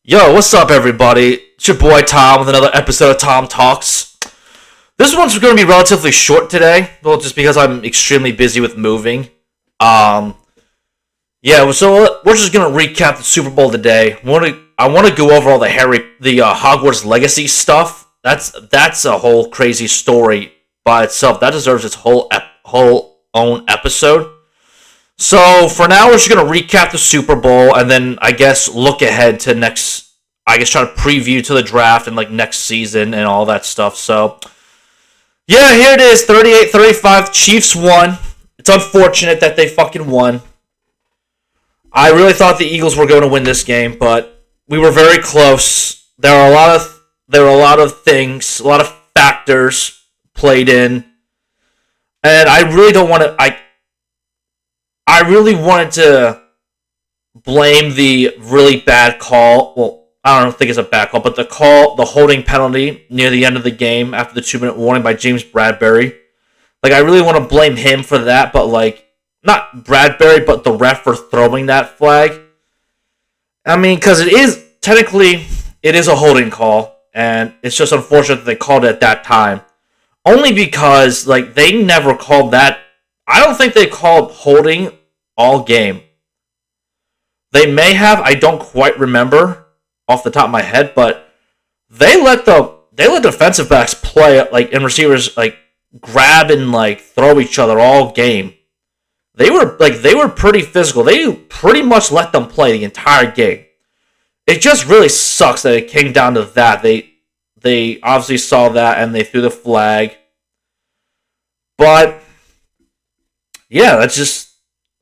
Yo, what's up, everybody? It's your boy Tom with another episode of Tom Talks. This one's going to be relatively short today, well, just because I'm extremely busy with moving. Um, so we're just going to recap the Super Bowl today. I want to go over all the Hogwarts Legacy stuff. That's a whole crazy story by itself. That deserves its whole own episode. So for now, we're just gonna recap the Super Bowl and then I guess look ahead to next. I guess try to preview to the draft and like next season and all that stuff. So yeah, here it is, 38-35. Chiefs won. It's unfortunate that they fucking won. I really thought the Eagles were going to win this game, but we were very close. There were a lot of things, a lot of factors played in, and I really don't want to. I really wanted to blame the really bad call. Well, I don't think it's a bad call, but the holding penalty near the end of the game after the 2-minute warning by James Bradbury. Like, I really want to blame him for that, but, like, not Bradbury, but the ref for throwing that flag. I mean, because it is a holding call, and it's just unfortunate that they called it at that time. Only because, like, they never called that. I don't think they called holding all game. They may have, I don't quite remember off the top of my head, but they let defensive backs play like and receivers like grab and like throw each other all game. They were pretty physical. They pretty much let them play the entire game. It just really sucks that it came down to that. They obviously saw that and they threw the flag. But yeah,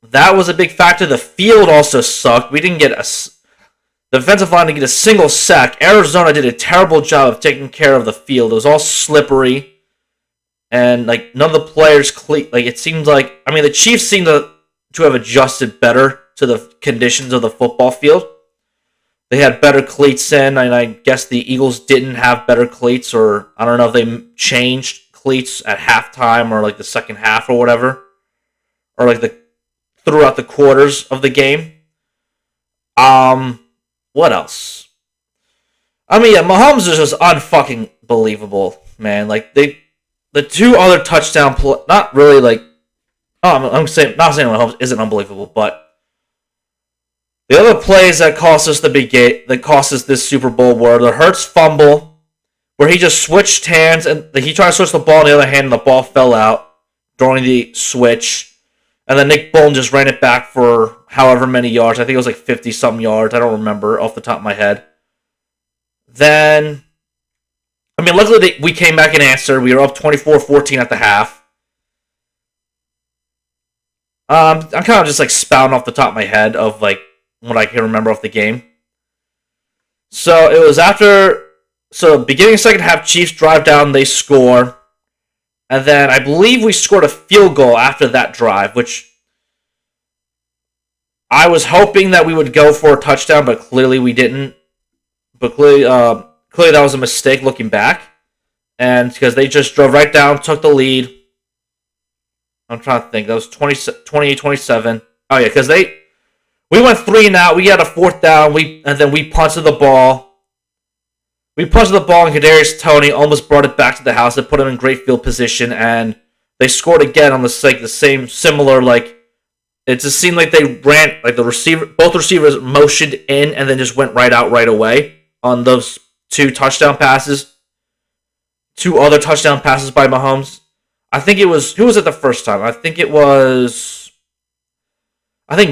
that was a big factor. The field also sucked. We didn't get the defensive line didn't get a single sack. Arizona did a terrible job of taking care of the field. It was all slippery, and like none of the players it seems like. I mean, the Chiefs seem to have adjusted better to the conditions of the football field. They had better cleats in, and I guess the Eagles didn't have better cleats, or I don't know if they changed cleats at halftime or like the second half or whatever, or like throughout the quarters of the game. What else? I mean, yeah, Mahomes is just unfucking believable, man. Like the two other not really like. Oh, I'm saying not saying Mahomes isn't unbelievable, but the other plays that cost us this Super Bowl were the Hurts fumble, where he just switched hands and he tried to switch the ball on the other hand, and the ball fell out during the switch. And then Nick Bolton just ran it back for however many yards. I think it was like 50-something yards. I don't remember off the top of my head. Then, I mean, luckily we came back and answered. We were up 24-14 at the half. I'm kind of just like spouting off the top of my head of like what I can remember off the game. So it was beginning of second half, Chiefs drive down, they score. And then I believe we scored a field goal after that drive, which I was hoping that we would go for a touchdown, but clearly we didn't. But clearly that was a mistake looking back. And because they just drove right down, took the lead. I'm trying to think. That was 28-27. Oh, yeah, because we went 3 and out. We had a fourth down, and then we punted the ball. We punted the ball, and Kadarius Toney almost brought it back to the house. It put him in great field position, and they scored again on the same similar like. It just seemed like they ran like both receivers motioned in and then just went right out right away on those two other touchdown passes by Mahomes. I think it was who was it the first time? I think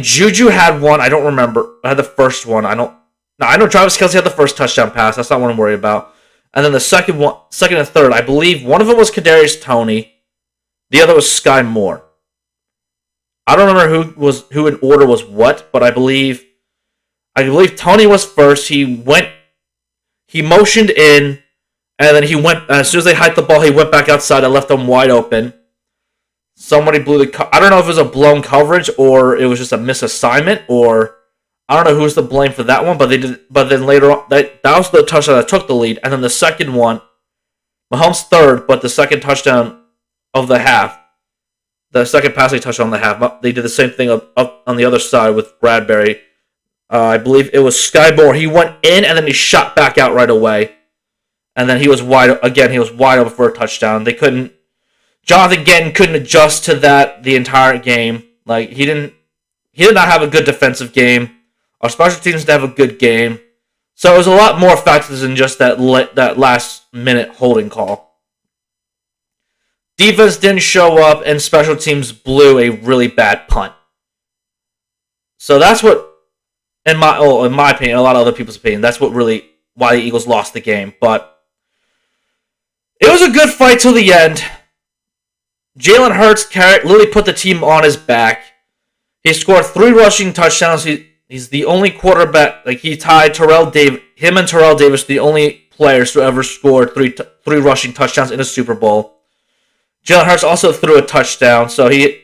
Juju had one. I don't remember. I had the first one. I know Travis Kelce had the first touchdown pass. That's not what I'm worried about. And then the second and third, I believe one of them was Kadarius Toney. The other was Sky Moore. I don't remember who in order was what, but I believe Toney was first. He motioned in, and then he went as soon as they hiked the ball, he went back outside and left them wide open. Somebody blew I don't know if it was a blown coverage or it was just a misassignment, or I don't know who was to blame for that one, but they did. But then later on, that was the touchdown that took the lead, and then the second one, Mahomes third, but the second touchdown of the half. The second passing touchdown on the half, they did the same thing up on the other side with Bradbury. I believe it was Sky Moore. He went in and then he shot back out right away. And then he was wide again. He was wide open for a touchdown. They couldn't. Jonathan Gannon couldn't adjust to that the entire game. Like he did not have a good defensive game. Our special teams didn't have a good game. So it was a lot more factors than just that last minute holding call. Defense didn't show up, and special teams blew a really bad punt. So that's what, in my opinion, a lot of other people's opinion, that's what really why the Eagles lost the game. But it was a good fight till the end. Jalen Hurts literally put the team on his back. He scored 3 rushing touchdowns. He's the only quarterback, like he tied Terrell Davis. Him and Terrell Davis, the only players to ever score three rushing touchdowns in a Super Bowl. Jalen Hurts also threw a touchdown, so I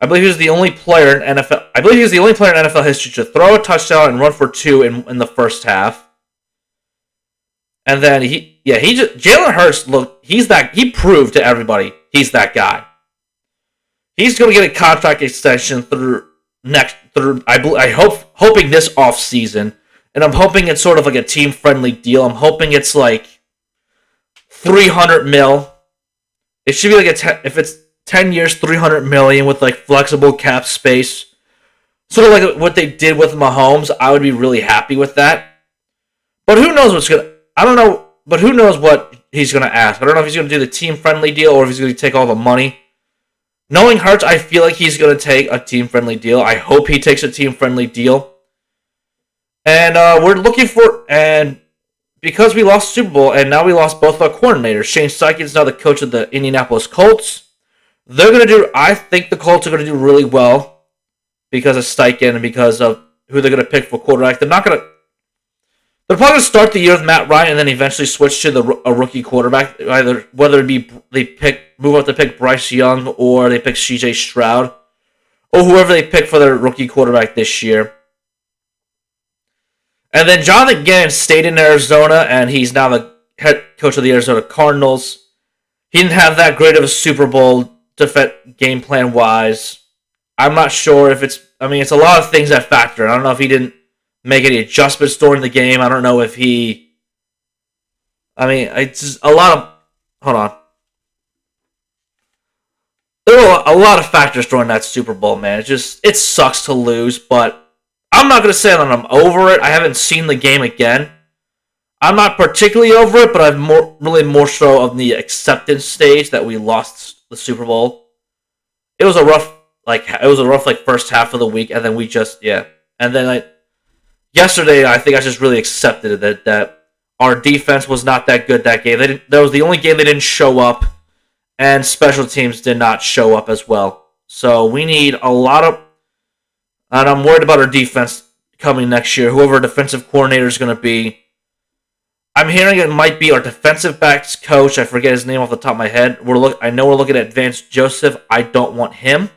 believe he was the only player in NFL. I believe he was the only player in NFL history to throw a touchdown and run for 2 in the first half. And then Jalen Hurts he proved to everybody he's that guy. He's going to get a contract extension hoping this offseason, and I'm hoping it's sort of like a team friendly deal. I'm hoping it's like $300 million. It should be like if it's 10 years, $300 million with like flexible cap space, sort of like what they did with Mahomes. I would be really happy with that. But who knows I don't know. But who knows what he's going to ask. I don't know if he's going to do the team-friendly deal or if he's going to take all the money. Knowing Hurts, I feel like he's going to take a team-friendly deal. I hope he takes a team-friendly deal. And because we lost Super Bowl and now we lost both our coordinators, Shane Steichen is now the coach of the Indianapolis Colts. I think the Colts are going to do really well because of Steichen and because of who they're going to pick for quarterback. They're probably going to start the year with Matt Ryan and then eventually switch to a rookie quarterback. Whether it be they move up to pick Bryce Young or they pick C.J. Stroud or whoever they pick for their rookie quarterback this year. And then Jonathan Gannon stayed in Arizona and he's now the head coach of the Arizona Cardinals. He didn't have that great of a Super Bowl game plan wise. I'm not sure if it's a lot of things that factor. I don't know if he didn't make any adjustments during the game. I don't know if it's just a lot of... Hold on. There were a lot of factors during that Super Bowl, man. It sucks to lose, but I'm not going to say that I'm over it. I haven't seen the game again. I'm not particularly over it, but I'm more so of the acceptance stage that we lost the Super Bowl. It was a rough first half of the week, and then and then yesterday, I think I just really accepted it that our defense was not that good that game. That was the only game they didn't show up, and special teams did not show up as well. So we need a lot of... And I'm worried about our defense coming next year. Whoever our defensive coordinator is going to be. I'm hearing it might be our defensive backs coach. I forget his name off the top of my head. I know we're looking at Vance Joseph. I don't want him.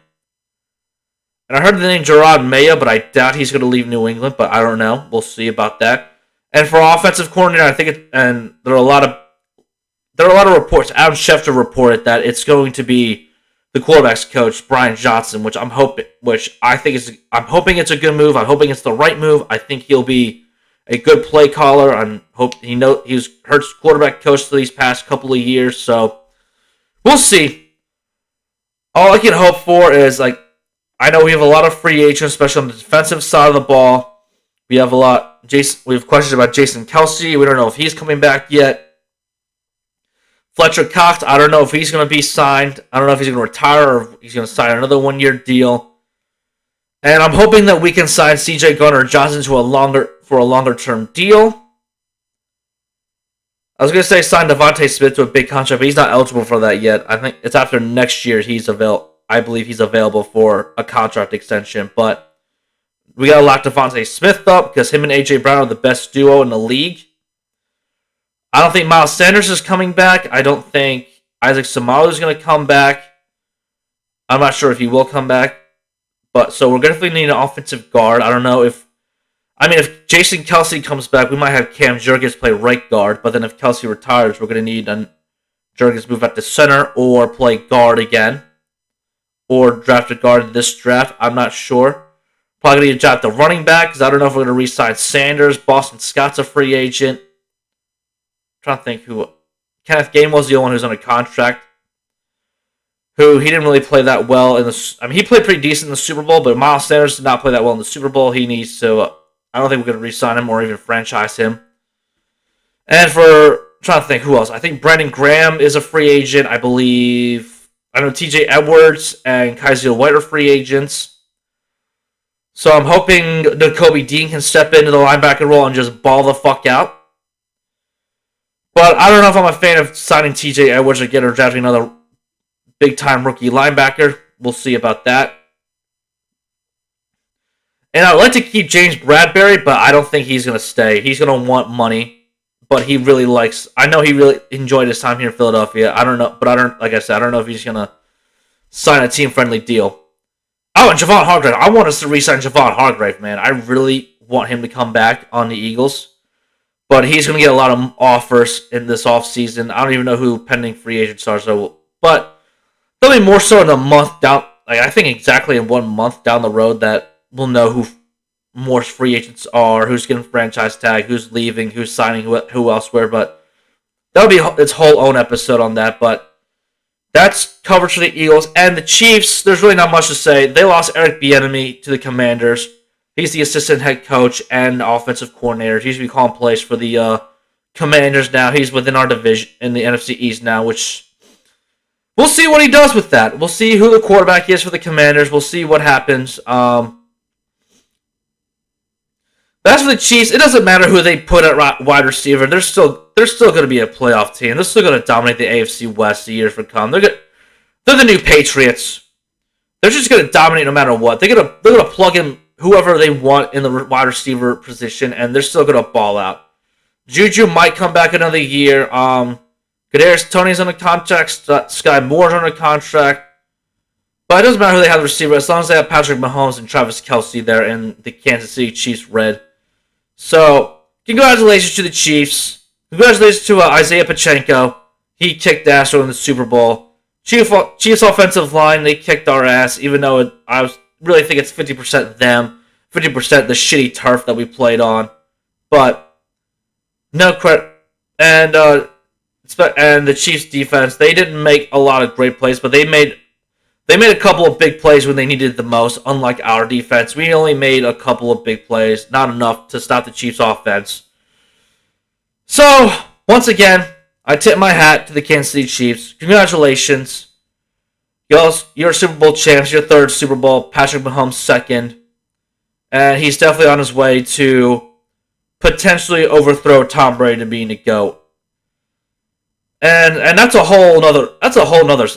And I heard the name Gerard Mayo, but I doubt he's going to leave New England. But I don't know. We'll see about that. And for offensive coordinator, I think there are a lot of reports. Adam Schefter reported that it's going to be the quarterback's coach, Brian Johnson, I'm hoping it's a good move. I'm hoping it's the right move. I think he'll be a good play caller. He was Hurts quarterback coach for these past couple of years, so we'll see. All I can hope for is I know we have a lot of free agents, especially on the defensive side of the ball. We have questions about Jason Kelce. We don't know if he's coming back yet. Fletcher Cox, I don't know if he's going to be signed. I don't know if he's going to retire or if he's going to sign another one-year deal. And I'm hoping that we can sign C.J. Gardner-Johnson for a longer-term deal. I was going to say sign Devontae Smith to a big contract, but he's not eligible for that yet. I think it's after next year I believe he's available for a contract extension. But we got to lock Devontae Smith up because him and A.J. Brown are the best duo in the league. I don't think Miles Sanders is coming back. I don't think Isaac Seumalo is going to come back. I'm not sure if he will come back. So we're definitely need an offensive guard. I don't know if Jason Kelce comes back, we might have Cam Jurgens play right guard. But then if Kelce retires, we're going to need Jurgens move up to center or play guard again. Or draft a guard in this draft. I'm not sure. Probably going to get the running back because I don't know if we're going to re-sign Sanders. Boston Scott's a free agent. I'm trying to think who. Kenneth Gainwell's the only one who's under contract. Who he didn't really play that well in the. I mean, he played pretty decent in the Super Bowl, but Miles Sanders did not play that well in the Super Bowl. He needs to. I don't think we're going to re-sign him or even franchise him. And I'm trying to think who else. I think Brandon Graham is a free agent. I believe. I know T.J. Edwards and Kaiser White are free agents. So I'm hoping Nakobe Dean can step into the linebacker role and just ball the fuck out. But I don't know if I'm a fan of signing T.J. Edwards again or drafting another big-time rookie linebacker. We'll see about that. And I'd like to keep James Bradbury, but I don't think he's going to stay. He's going to want money, but he really likes. I know he really enjoyed his time here in Philadelphia. I don't know, but like I said, I don't know if he's going to sign a team-friendly deal. Oh, and Javon Hargrave. I want us to re-sign Javon Hargrave, man. I really want him to come back on the Eagles. But he's going to get a lot of offers in this offseason. I don't even know who pending free agents are. But there'll be more so in a month down. Like I think exactly in 1 month down the road that we'll know who more free agents are, who's getting franchise tag, who's leaving, who's signing who elsewhere. But that'll be its whole own episode on that. But that's coverage for the Eagles. And the Chiefs, there's really not much to say. They lost Eric Bieniemy to the Commanders. He's the assistant head coach and offensive coordinator. He's going to be calling plays for the Commanders now. He's within our division in the NFC East now, which we'll see what he does with that. We'll see who the quarterback is for the Commanders. We'll see what happens. As for the Chiefs, it doesn't matter who they put at wide receiver. They're still going to be a playoff team. They're still going to dominate the AFC West the years to come. They're the new Patriots. They're just going to dominate no matter what. They're going to plug in whoever they want in the wide receiver position, and they're still going to ball out. Juju might come back another year. Kadarius Toney's on a contract. Sky Moore's on a contract. But it doesn't matter who they have the receiver, as long as they have Patrick Mahomes and Travis Kelce there in the Kansas City Chiefs red. So, congratulations to the Chiefs. Congratulations to Isaiah Pacheco. He kicked ass in the Super Bowl. Chiefs offensive line, they kicked our ass, even though I really think it's 50% them, 50% the shitty turf that we played on. But, no credit. And the Chiefs defense, they didn't make a lot of great plays, but they made a couple of big plays when they needed it the most, unlike our defense. We only made a couple of big plays, not enough to stop the Chiefs' offense. So, once again, I tip my hat to the Kansas City Chiefs. Congratulations. You're Super Bowl champs, your third Super Bowl, Patrick Mahomes' second. And he's definitely on his way to potentially overthrow Tom Brady to being the GOAT. And that's a whole nother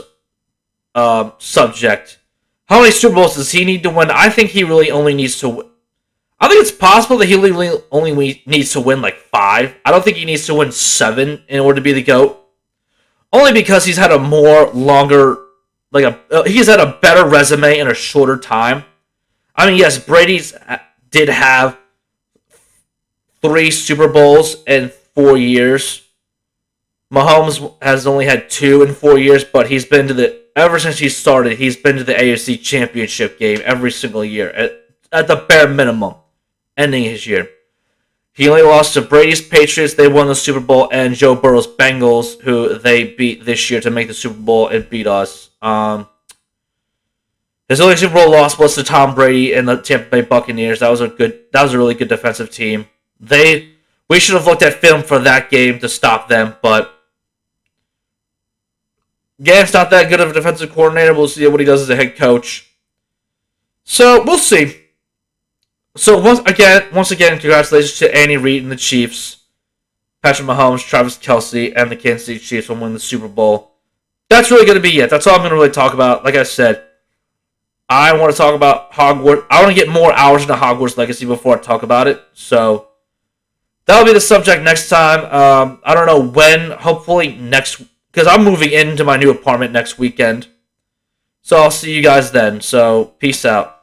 subject. How many Super Bowls does he need to win? I think he really only needs to win. I think it's possible that he really only needs to win like 5. I don't think he needs to win 7 in order to be the GOAT. Only because he's had he's had a better resume in a shorter time. I mean, yes, Brady's did have 3 Super Bowls in 4 years. Mahomes has only had 2 in 4 years, but ever since he started, he's been to the AFC Championship game every single year, at the bare minimum, ending his year. He only lost to Brady's Patriots, they won the Super Bowl, and Joe Burrow's Bengals, who they beat this year to make the Super Bowl and beat us. His only Super Bowl loss was to Tom Brady and the Tampa Bay Buccaneers. That was a really good defensive team. We should have looked at film for that game to stop them, but Gannon's not that good of a defensive coordinator. We'll see what he does as a head coach. So, we'll see. So, once again, congratulations to Andy Reid and the Chiefs. Patrick Mahomes, Travis Kelce, and the Kansas City Chiefs will win the Super Bowl. That's really going to be it. That's all I'm going to really talk about. Like I said, I want to talk about Hogwarts. I want to get more hours into Hogwarts Legacy before I talk about it. So, that'll be the subject next time. I don't know when. Hopefully next week. Because I'm moving into my new apartment next weekend. So I'll see you guys then. So, peace out.